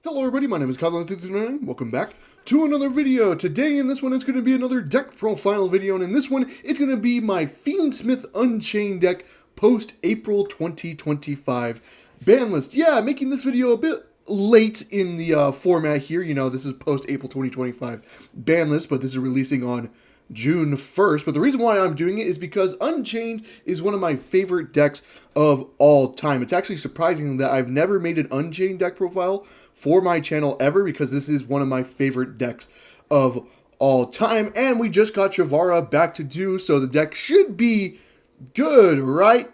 Hello everybody, my name is Colin339. Welcome back to another video. Today in this one it's going to be another deck profile video, and in this one it's going to be my Fiendsmith Unchained deck post-April 2025 ban list. Yeah, making this video a bit late in the format here. You know, this is post-April 2025 ban list, but this is releasing on June 1st, but the reason why I'm doing it is because Unchained is one of my favorite decks of all time. It's actually surprising that I've never made an Unchained deck profile for my channel ever, because this is one of my favorite decks of all time, and we just got Shavara back to do, so the deck should be good, right?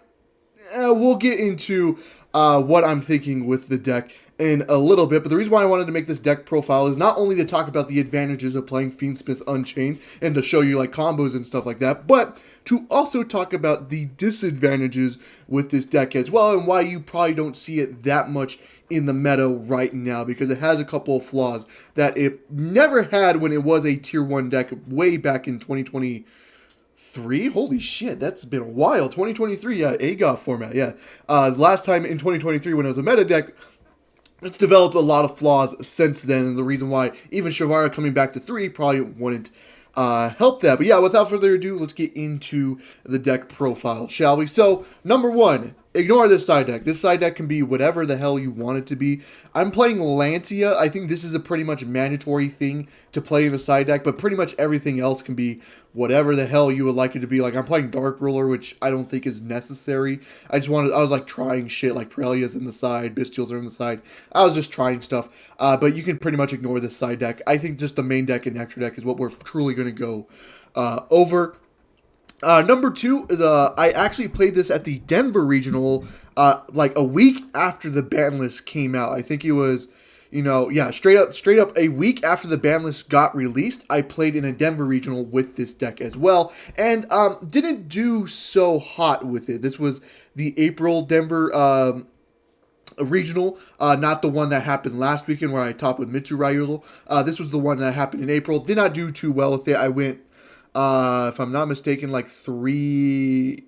We'll get into what I'm thinking with the deck in a little bit, but the reason why I wanted to make this deck profile is not only to talk about the advantages of playing Fiendsmith Unchained and to show you like combos and stuff like that, but to also talk about the disadvantages with this deck as well, and why you probably don't see it that much in the meta right now, because it has a couple of flaws that it never had when it was a tier 1 deck way back in 2023. Holy shit, that's been a while. 2023, yeah, Yugioh format, yeah. Last time in 2023 when it was a meta deck, it's developed a lot of flaws since then, and the reason why even Shavara coming back to 3 probably wouldn't help that. But yeah, without further ado, let's get into the deck profile, shall we? So, number 1, ignore this side deck. This side deck can be whatever the hell you want it to be. I'm playing Lancia. I think this is a pretty much mandatory thing to play in a side deck, but pretty much everything else can be whatever the hell you would like it to be. Like, I'm playing Dark Ruler, which I don't think is necessary. I was like trying shit, like Pirellia's in the side, Bestials are in the side. I was just trying stuff, but you can pretty much ignore this side deck. I think just the main deck and extra deck is what we're truly going to go over. Number 2 is I actually played this at the Denver Regional like a week after the ban list came out. I think it was, you know, yeah, straight up a week after the ban list got released. I played in a Denver Regional with this deck as well, and didn't do so hot with it. This was the April Denver regional, not the one that happened last weekend where I topped with Mitsu Ryudel. This was the one that happened in April. Did not do too well with it. I went, if I'm not mistaken, like 3-3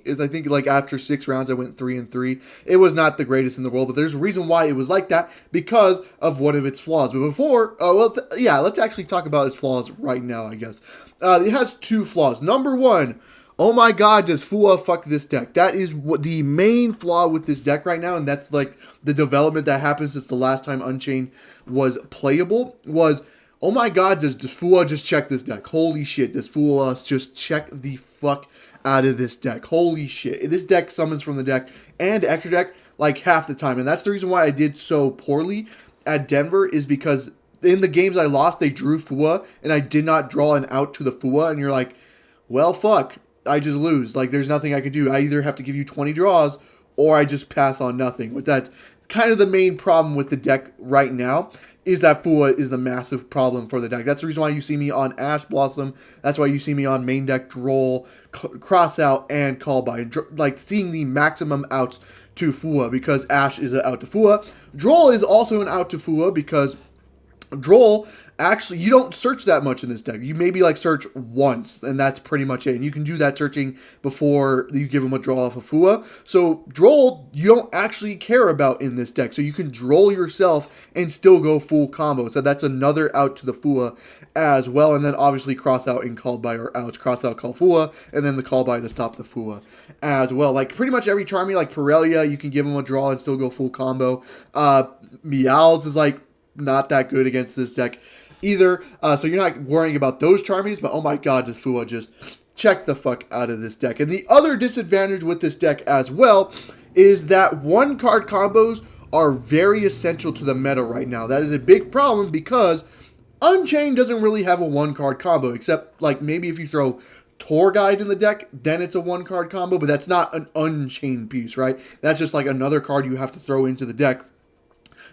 is, I think, like after 6 rounds I went 3-3. It was not the greatest in the world, but there's a reason why it was like that, because of one of its flaws. But before, yeah, let's actually talk about its flaws right now, I guess. It has 2 flaws. Number 1, oh my god, does Fua fuck this deck? That is what the main flaw with this deck right now, and that's like the development that happened since the last time Unchained was playable, was, oh my god, does Fua just check this deck? Holy shit, does Fua just check the fuck out of this deck? Holy shit. This deck summons from the deck and extra deck like half the time, and that's the reason why I did so poorly at Denver, is because in the games I lost, they drew Fua, and I did not draw an out to the Fua, and you're like, well, fuck. I just lose. Like, there's nothing I could do. I either have to give you 20 draws, or I just pass on nothing. But that's kind of the main problem with the deck right now, is that Fua is the massive problem for the deck. That's the reason why you see me on Ash Blossom. That's why you see me on main deck Droll, Cross Out, and Call By. Like, seeing the maximum outs to Fua, because Ash is an out to Fua. Droll is also an out to Fua, because Droll, actually, you don't search that much in this deck. You maybe like search once, and that's pretty much it. And you can do that searching before you give him a draw off of Fua. So Droll, you don't actually care about in this deck. So you can Droll yourself and still go full combo. So that's another out to the Fua as well. And then obviously Cross Out and Call By are outs. Cross Out, Call Fua, and then the Call By to stop the Fua as well. Like pretty much every Charmy, like Pirellia, you can give him a draw and still go full combo. Meowls is like not that good against this deck either, so you're not worrying about those Charmies, but oh my god, does Fua just check the fuck out of this deck. And the other disadvantage with this deck as well is that 1-card combos are very essential to the meta right now. That is a big problem, because Unchained doesn't really have a 1-card combo, except like maybe if you throw Tour Guide in the deck, then it's a 1-card combo, but that's not an Unchained piece, right? That's just like another card you have to throw into the deck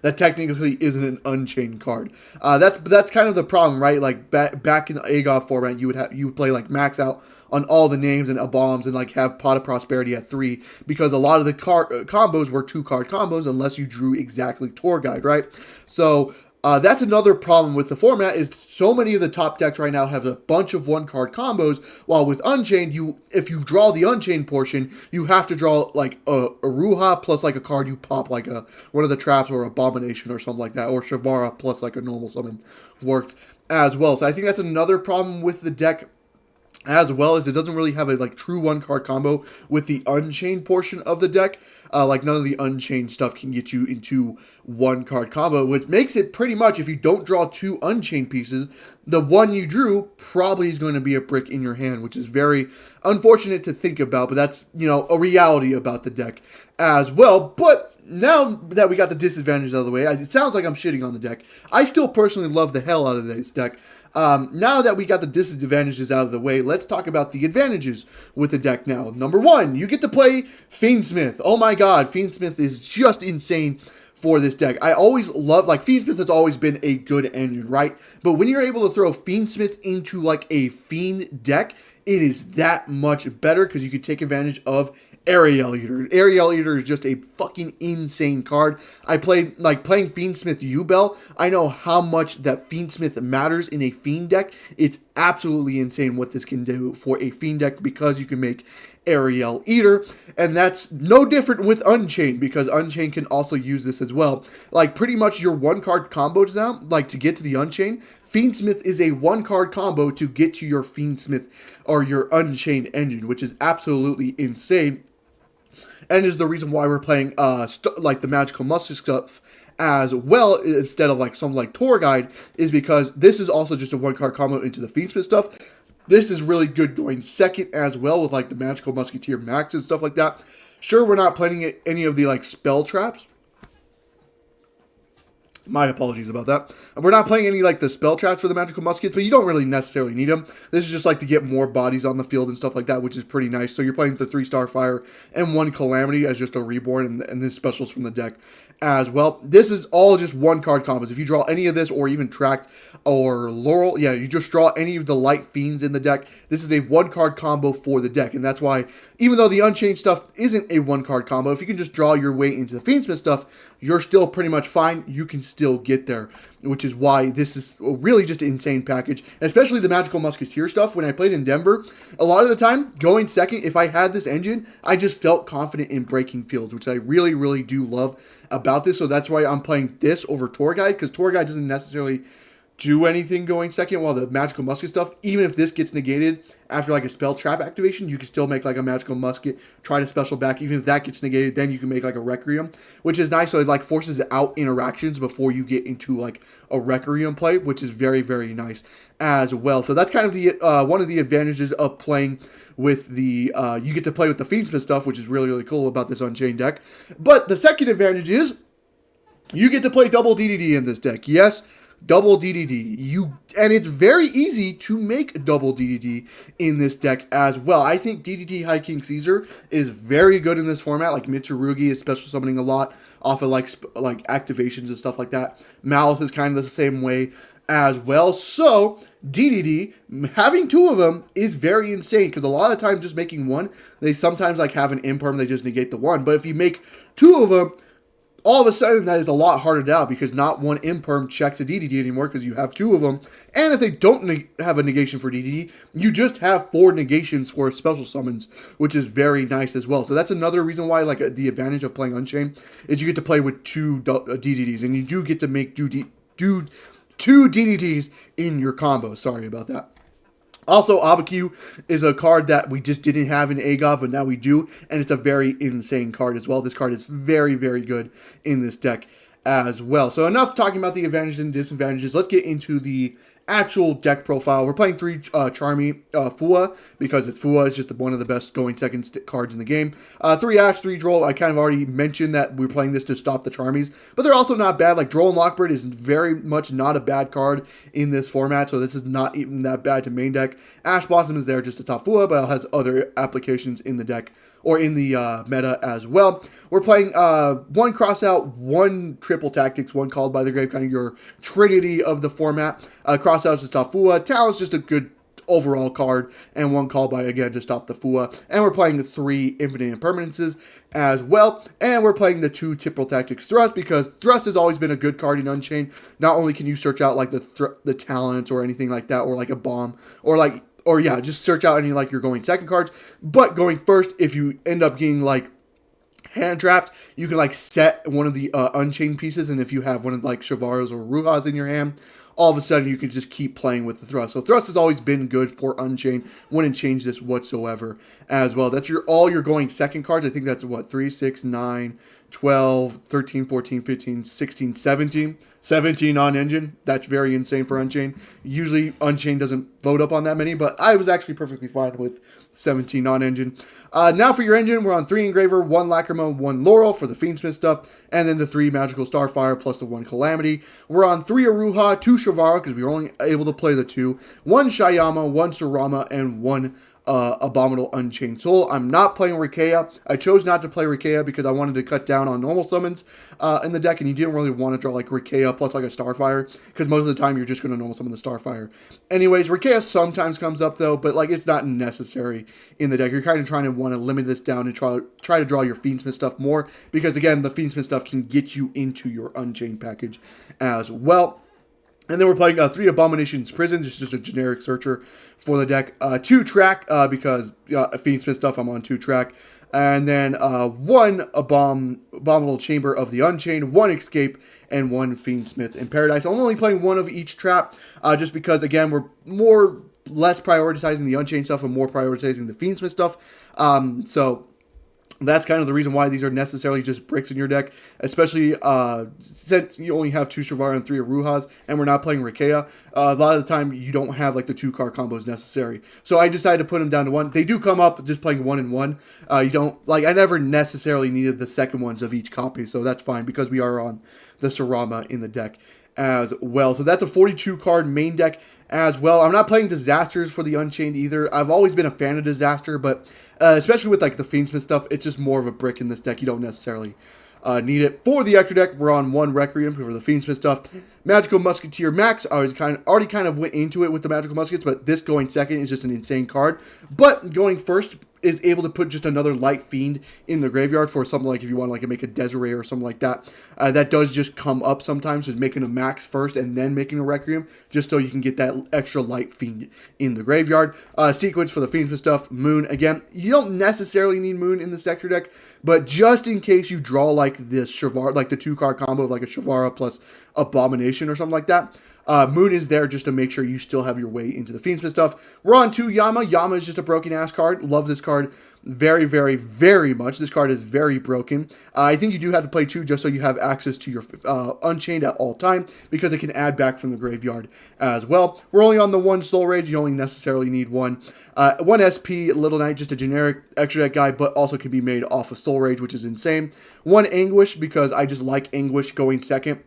that technically isn't an Unchained card. That's kind of the problem, right? Like back in the Yugioh format, you would play like max out on all the names and bombs, and like have Pot of Prosperity at 3, because a lot of the combos were 2-card combos unless you drew exactly Tour Guide, right? So That's another problem with the format is so many of the top decks right now have a bunch of one-card combos, while with Unchained, if you draw the Unchained portion, you have to draw like a Ruha plus like a card you pop, like one of the traps or Abomination or something like that, or Shavara plus like a normal summon works as well. So I think that's another problem with the deck, as well as it doesn't really have a like true one-card combo with the Unchained portion of the deck. Like none of the Unchained stuff can get you into one-card combo, which makes it pretty much, if you don't draw 2 Unchained pieces, the one you drew probably is going to be a brick in your hand, which is very unfortunate to think about, but that's, you know, a reality about the deck as well. But now that we got the disadvantages out of the way, it sounds like I'm shitting on the deck. I still personally love the hell out of this deck. Now that we got the disadvantages out of the way, let's talk about the advantages with the deck now. Number 1, you get to play Fiendsmith. Oh my god, Fiendsmith is just insane for this deck. I always love, like, Fiendsmith has always been a good engine, right? But when you're able to throw Fiendsmith into, like, a Fiend deck, it is that much better because you can take advantage of Ariel Eater. Ariel Eater is just a fucking insane card. I played, like, playing Fiendsmith Yugioh. I know how much that Fiendsmith matters in a Fiend deck. It's absolutely insane what this can do for a Fiend deck because you can make Ariel Eater, and that's no different with Unchained because Unchained can also use this as well. Like, pretty much your one-card combos now, like, to get to the Unchained, Fiendsmith is a one-card combo to get to your Fiendsmith or your Unchained engine, which is absolutely insane. And is the reason why we're playing like the Magical Musketeer stuff as well, instead of like something like Tour Guide, is because this is also just a one-card combo into the Fiendsmith stuff. This is really good going second as well with like the Magical Musketeer Max and stuff like that. Sure, we're not playing any of the like spell traps. My apologies about that. We're not playing any like the spell traps for the Magical Muskets, but you don't really necessarily need them. This is just like to get more bodies on the field and stuff like that, which is pretty nice. So you're playing the 3-star Fire and 1 Calamity as just a Reborn, and this specials from the deck as well. This is all just one-card combos. If you draw any of this, or even Tract or Laurel, yeah, you just draw any of the Light Fiends in the deck. This is a one-card combo for the deck, and that's why, even though the Unchained stuff isn't a one-card combo, if you can just draw your way into the Fiendsmith stuff, you're still pretty much fine. You can still get there, which is why this is really just an insane package, especially the Magical Musketeer stuff. When I played in Denver, a lot of the time, going second, if I had this engine, I just felt confident in breaking fields, which I really, really do love about this. So that's why I'm playing this over Tour Guide, because Tour Guide doesn't necessarily do anything going second, while the Magical Musket stuff, even if this gets negated after like a spell trap activation, you can still make like a Magical Musket, try to special back. Even if that gets negated, then you can make like a Requiem, which is nice. So it like forces out interactions before you get into like a Requiem play, which is very, very nice as well. So that's kind of the one of the advantages of playing with the, you get to play with the Fiendsmith stuff, which is really, really cool about this Unchained deck. But the second advantage is you get to play double DDD in this deck. Yes, double DDD. And it's very easy to make double DDD in this deck as well. I think DDD High King Caesar is very good in this format. Like Mitsurugi is special summoning a lot off of like activations and stuff like that. Malice is kind of the same way as well. So DDD, having 2 of them is very insane, because a lot of times just making 1, they sometimes like have an imperm, they just negate the 1. But if you make 2 of them, all of a sudden, that is a lot harder to out, because not one imperm checks a DDD anymore because you have 2 of them. And if they don't have a negation for DDD, you just have 4 negations for special summons, which is very nice as well. So that's another reason why, like, the advantage of playing Unchained is you get to play with 2 DDDs, and you do get to make 2 DDDs in your combo. Sorry about that. Also, Abaku is a card that we just didn't have in AGOV, but now we do, and it's a very insane card as well. This card is very, very good in this deck as well. So enough talking about the advantages and disadvantages. Let's get into the actual deck profile. We're playing 3 Charmy Fua, because Fua is just one of the best going second cards in the game. 3 Ash, 3 Droll. I kind of already mentioned that we're playing this to stop the Charmies, but they're also not bad. Like, Droll and Lockbird is very much not a bad card in this format, so this is not even that bad to main deck. Ash Blossom is there just to top Fua, but it has other applications in the deck, or in the meta as well. We're playing 1 cross out, 1 triple tactics, 1 called by the grave, kind of your trinity of the format. Cross out is Tafua. Talon's just a good overall card, and 1 call by, again, to stop the Fua. And we're playing the 3 Infinite Impermanences as well. And we're playing the 2 Typical Tactics Thrust, because Thrust has always been a good card in Unchained. Not only can you search out like the talents or anything like that, or like a bomb, or yeah, just search out any like your going second cards, but going first, if you end up getting like hand trapped, you can like set one of the Unchained pieces, and if you have one of like Shavaros or Ruhas in your hand, all of a sudden you can just keep playing with the Thrust. So Thrust has always been good for Unchained. Wouldn't change this whatsoever as well. That's all your going second cards. I think that's what, 3, 6, 9, 12, 13, 14, 15, 16, 17. 17 on Engine. That's very insane for Unchained. Usually Unchained doesn't load up on that many, but I was actually perfectly fine with 17 on Engine. Now for your engine, we're on 3 Engraver, 1 Lacrima, 1 Laurel for the Fiendsmith stuff, and then the 3 Magical Starfire plus the 1 Calamity. We're on 3 Aruha, 2 Shavara, because we were only able to play the 2, 1 Shayama, 1 Sarama, and 1 Abominable Unchained Soul. I'm not playing Rikeya. I chose not to play Rikeya because I wanted to cut down on normal summons in the deck, and you didn't really want to draw like Rikeya plus like a Starfire, because most of the time you're just going to normal summon the Starfire. Anyways, Rikeya sometimes comes up though, but like it's not necessary in the deck. You're kind of trying to want to limit this down and try to draw your Fiendsmith stuff more, because again, the Fiendsmith stuff can get you into your Unchained package as well. And then we're playing 3 Abominations Prison, just a generic searcher for the deck. 2 Track, because Fiendsmith stuff, I'm on 2 Track. And then 1 Abominable Chamber of the Unchained, 1 Escape, and 1 Fiendsmith in Paradise. I'm only playing 1 of each trap, just because, again, we're less prioritizing the Unchained stuff and more prioritizing the Fiendsmith stuff. So that's kind of the reason why these are necessarily just bricks in your deck, especially since you only have 2 Shavara and 3 Aruhas, and we're not playing Rikeya. A lot of the time, you don't have like the 2 card combos necessary. So I decided to put them down to 1. They do come up just playing 1 and 1. You don't like. I never necessarily needed the second ones of each copy, so that's fine because we are on the Sarama in the deck as well. So that's a 42 card main deck as well. I'm not playing Disasters for the Unchained either. I've always been a fan of Disaster, but especially with like the Fiendsmith stuff, it's just more of a brick in this deck. You don't necessarily need it. For the extra deck, we're on 1 Requiem for the Fiendsmith stuff. Magical Musketeer Max, I was already kind of went into it with the Magical Muskets, but this going second is just an insane card. But going first is able to put just another Light Fiend in the graveyard for something like if you want to like make a Desiree or something like that. That does just come up sometimes, just making a Max first and then making a Requiem, just so you can get that extra Light Fiend in the graveyard. Sequence for the Fiendsmith stuff, Moon. Again, you don't necessarily need Moon in this extra deck, but just in case you draw like this Shavara, like the 2 card combo of like a Shavara plus Abomination or something like that, Moon is there just to make sure you still have your way into the Fiendsmith stuff. We're on 2 Yama. Yama is just a broken ass card. Love this card very, very, very much. This card is very broken. I think you do have to play 2 just so you have access to your Unchained at all time, because it can add back from the graveyard as well. We're only on the 1 Soul Rage. You only necessarily need 1. 1 SP Little Knight, just a generic extra deck guy, but also can be made off of Soul Rage, which is insane. 1 Anguish, because I just like Anguish going second.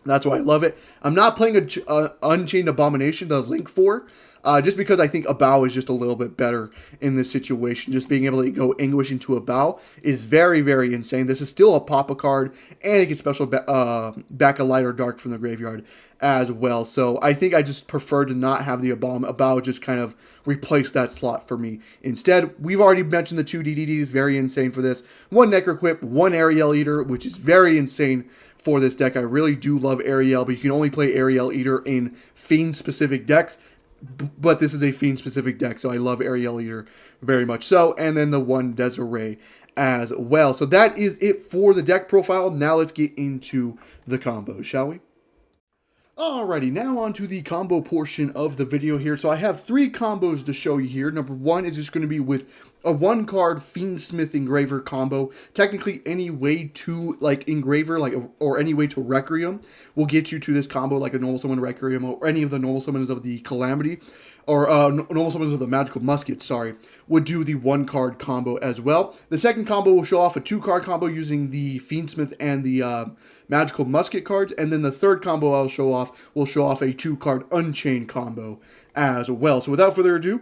That's why I love it. I'm not playing a Unchained Abomination, the Link 4, just because I think a Bow is just a little bit better in this situation. Just being able to go Anguish into a Bow is very, very insane. This is still a Papa card, and it gets special back a Light or Dark from the graveyard as well. So I think I just prefer to not have the a Bow just kind of replace that slot for me. Instead, we've already mentioned the 2 DDDs, very insane for this. 1 Necroquip, 1 Ariel Eater, which is very insane for this deck. I really do love Ariel, but you can only play Ariel Eater in Fiend-specific decks. But this is a Fiend-specific deck, so I love Ariel Eater very much so. And then the 1 Desiree as well. So that is it for the deck profile. Now let's get into the combos, shall we? Alrighty, now on to the combo portion of the video here. So I have 3 combos to show you here. Number 1 is just going to be with a 1 card Fiendsmith Engraver combo. Technically, any way to like Engraver, or any way to Requiem will get you to this combo, like a normal summon Requiem or any of the normal summons of the Calamity, or normal summons of the Magical Musket, sorry, would do the 1 card combo as well. The second combo will show off a 2 card combo using the Fiendsmith and the Magical Musket cards, and then the third combo I'll show off will show off a 2 card Unchained combo as well. So without further ado,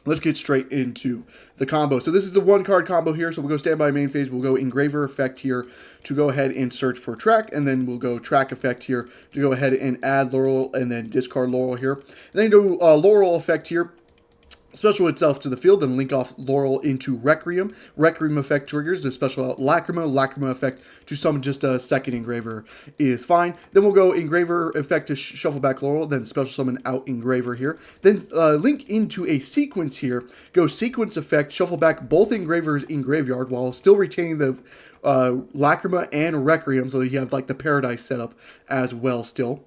let's get straight into the combo. So this is the 1 card combo here. So we'll go standby main phase. We'll go Engraver effect here to go ahead and search for track. And then we'll go track effect here to go ahead and add Laurel and then discard Laurel here. And then do Laurel effect here special itself to the field, then link off Laurel into Requiem. Requiem effect triggers the special out Lacrima. Lacrima effect to summon just a second Engraver is fine. Then we'll go Engraver effect to shuffle back Laurel, then special summon out Engraver here. Then link into a sequence here. Go sequence effect, shuffle back both Engravers in graveyard while still retaining the Lacrima and Requiem, so you have like the Paradise setup as well still.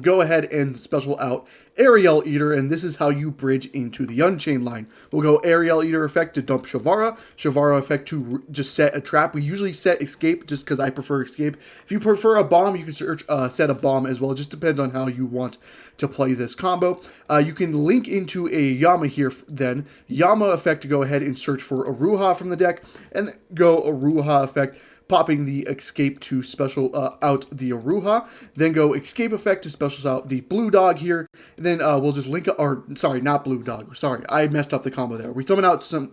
Go ahead and special out Ariel Eater, and this is how you bridge into the Unchained line. We'll go Ariel Eater effect to dump Shavara, Shavara effect to just set a trap. We usually set Escape just because I prefer Escape. If you prefer a bomb, you can set a bomb as well. It just depends on how you want to play this combo. You can link into a Yama here then. Yama effect to go ahead and search for Aruha from the deck, and then go Aruha effect, popping the Escape to special out the Aruha. Then go Escape effect to special out the Blue Dog here. And then we'll just link, or sorry, not Blue Dog. Sorry, I messed up the combo there. We summon out some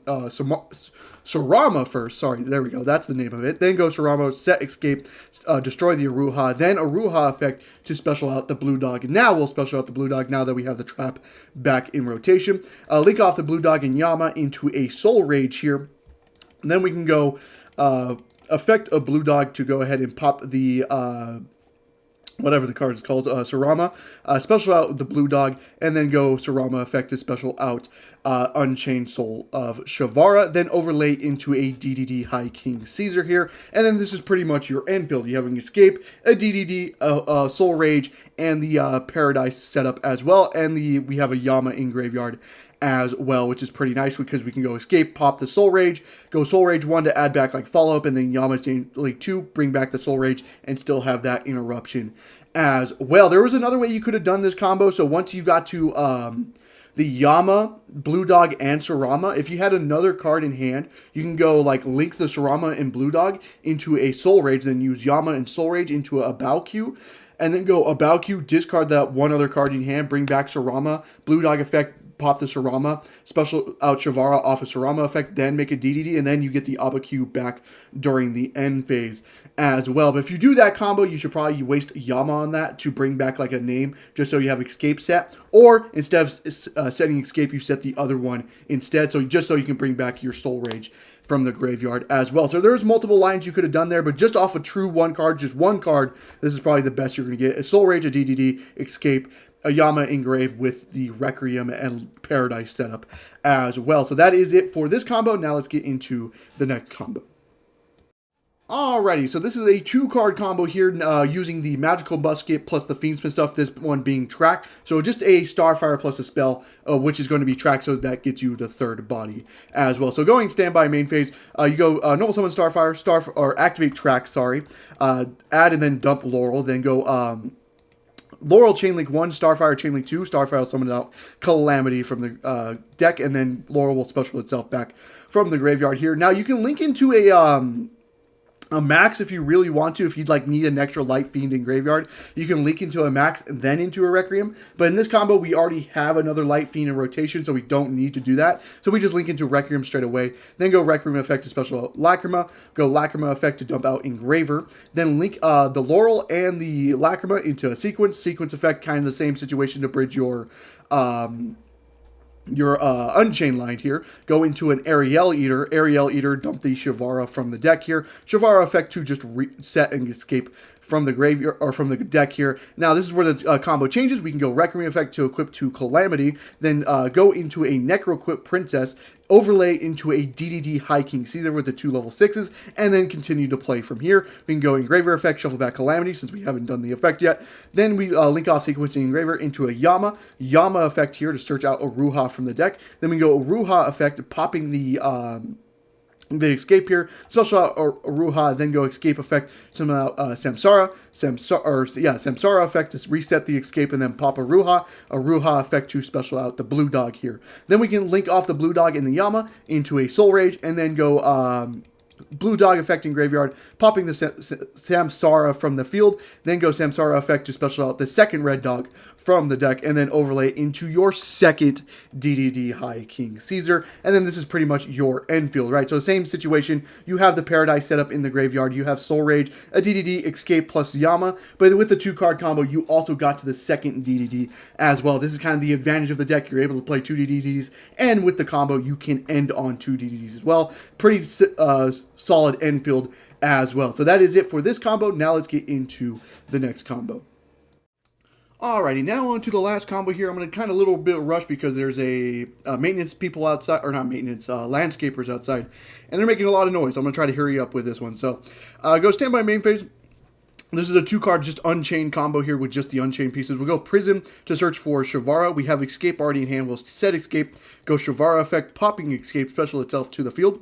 Sarama first. Sorry, there we go. That's the name of it. Then go Sarama, set Escape, destroy the Aruha. Then Aruha effect to special out the Blue Dog. And now we'll special out the Blue Dog now that we have the trap back in rotation. Link off the Blue Dog and Yama into a Soul Rage here. And then we can go effect a Blue Dog to go ahead and pop the whatever the card is called, Sarama, special out the Blue Dog, and then go Sarama effect to special out Unchained Soul of Shavara, then overlay into a DDD High King Caesar here, and then this is pretty much your end field. You have an Escape, a DDD, a Soul Rage, and the Paradise setup as well, and we have a Yama in graveyard as well, which is pretty nice because we can go Escape, pop the Soul Rage, go Soul Rage 1 to add back like follow-up, and then Yama Chain Link 2, bring back the Soul Rage, and still have that interruption as well. There was another way you could have done this combo, so once you got to the Yama, Blue Dog, and Sarama, if you had another card in hand, you can go like link the Sarama and Blue Dog into a Soul Rage, then use Yama and Soul Rage into a Baokyu, and then go a Baokyu, discard that one other card in hand, bring back Sarama, Blue Dog effect, pop the Sarama, special out Shavara off a Sarama effect, then make a DDD, and then you get the Abakyu back during the end phase as well. But if you do that combo, you should probably waste Yama on that to bring back like a name, just so you have Escape set. Or instead of setting Escape, you set the other one instead, so just so you can bring back your Soul Rage from the graveyard as well. So there's multiple lines you could have done there, but just off a true one card, just one card, this is probably the best you're going to get. A Soul Rage, a DDD, Escape, a Yama engrave with the Requiem and Paradise setup as well. So that is it for this combo. Now let's get into the next combo. Alrighty, so this is a 2-card combo here using the Magical Musket plus the Fiendsmith stuff, this one being Track. So just a Starfire plus a spell, which is going to be Track, so that gets you the third body as well. So going standby main phase, you go Normal Summon Starfire, or activate Track, sorry, add and then dump Laurel, then go Laurel Chainlink 1, Starfire Chainlink 2, Starfire will summon out Calamity from the deck, and then Laurel will special itself back from the graveyard here. Now you can link into a Max if you really want to. If you'd like need an extra Light Fiend in graveyard, you can link into a Max and then into a Requiem. But in this combo, we already have another Light Fiend in rotation, so we don't need to do that. So we just link into Requiem straight away. Then go Requiem effect to special out Lacrima. Go Lacrima effect to dump out Engraver. Then link the Laurel and the Lacrima into a Sequence. Sequence effect, kind of the same situation to bridge your Unchained line here. Go into an Ariel Eater. Ariel Eater, dump the Shavara from the deck here. Shavara effect to just reset and Escape from the graveyard or from the deck here. Now this is where the combo changes. We can go Requiem effect to equip to Calamity, then go into a Necroquip Princess, overlay into a DDD High King Caesar with the 2 level 6s, and then continue to play from here. We can go Engraver effect, shuffle back Calamity since we haven't done the effect yet. Then we link off Sequencing Engraver into a Yama effect here to search out Aruha from the deck. Then we go Aruha effect, popping the Escape here, special out Aruha, then go Escape effect, summon out Samsara effect to reset the Escape, and then pop Aruha effect to special out the Blue Dog here. Then we can link off the Blue Dog and the Yama into a Soul Rage, and then go Blue Dog effect in graveyard, popping the Samsara from the field, then go Samsara effect to special out the second Red Dog from the deck, and then overlay into your second DDD High King Caesar. And then this is pretty much your end field, right? So same situation. You have the Paradise set up in the graveyard. You have Soul Rage, a DDD, Escape plus Yama. But with the 2-card combo, you also got to the second DDD as well. This is kind of the advantage of the deck. You're able to play 2 DDDs, and with the combo, you can end on 2 DDDs as well. Pretty solid end field as well. So that is it for this combo. Now let's get into the next combo. Alrighty, now on to the last combo here. I'm going to kind of a little bit rush because there's a maintenance people outside, or not maintenance, landscapers outside, and they're making a lot of noise. I'm going to try to hurry up with this one. So go stand by main phase. This is a 2-card just Unchained combo here with just the Unchained pieces. We'll go Prism to search for Shavara. We have Escape already in hand. We'll set Escape, go Shavara effect, popping Escape, special itself to the field.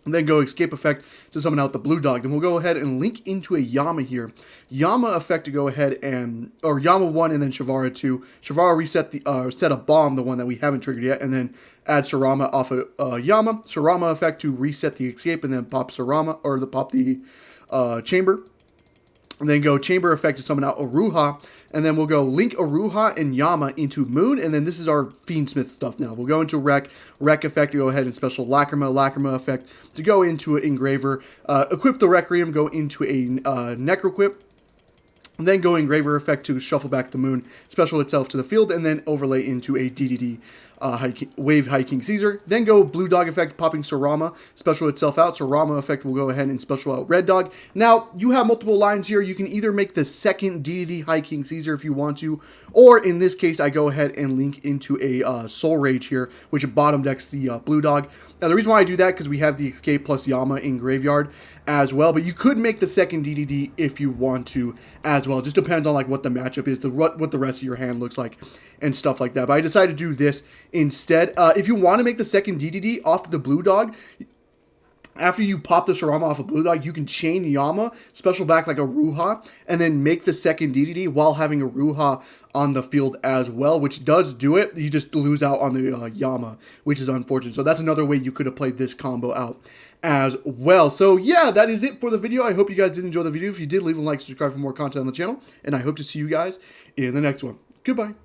And then go Escape effect to summon out the blue dog. Then we'll go ahead and link into a Yama here. Yama effect to go ahead and, or Yama 1 and then Shavara 2. Shavara reset the, set a bomb, the one that we haven't triggered yet, and then add Sarama off of Yama. Sarama effect to reset the Escape and then pop Sarama, or pop the Chamber. And then go Chamber effect to summon out Aruha. And then we'll go link Aruha and Yama into Moon. And then this is our Fiendsmith stuff now. We'll go into Wreck effect to go ahead and special Lacrima effect to go into an Engraver. Equip the Requiem, go into a Necroquip. And then go Engraver effect to shuffle back the Moon, special itself to the field, and then overlay into a DDD Wave High King Caesar. Then go Blue Dog effect, popping Sarama, special itself out. Sarama effect will go ahead and special out Red Dog. Now, you have multiple lines here. You can either make the second DDD High King Caesar if you want to, or in this case, I go ahead and link into a Soul Rage here, which bottom decks the Blue Dog. Now, the reason why I do that, because we have the Escape plus Yama in graveyard as well, but you could make the second DDD if you want to as well. It just depends on like what the matchup is, what the rest of your hand looks like, and stuff like that. But I decided to do this instead. If you want to make the second DDD off the Blue Dog, after you pop the Sarama off of Blue Dog, you can chain Yama, special back like a Ruha, and then make the second DDD while having a Ruha on the field as well, which does do it. You just lose out on the Yama, which is unfortunate. So that's another way you could have played this combo out as well. So yeah, that is it for the video. I hope you guys did enjoy the video. If you did, leave a like, subscribe for more content on the channel, and I hope to see you guys in the next one. Goodbye.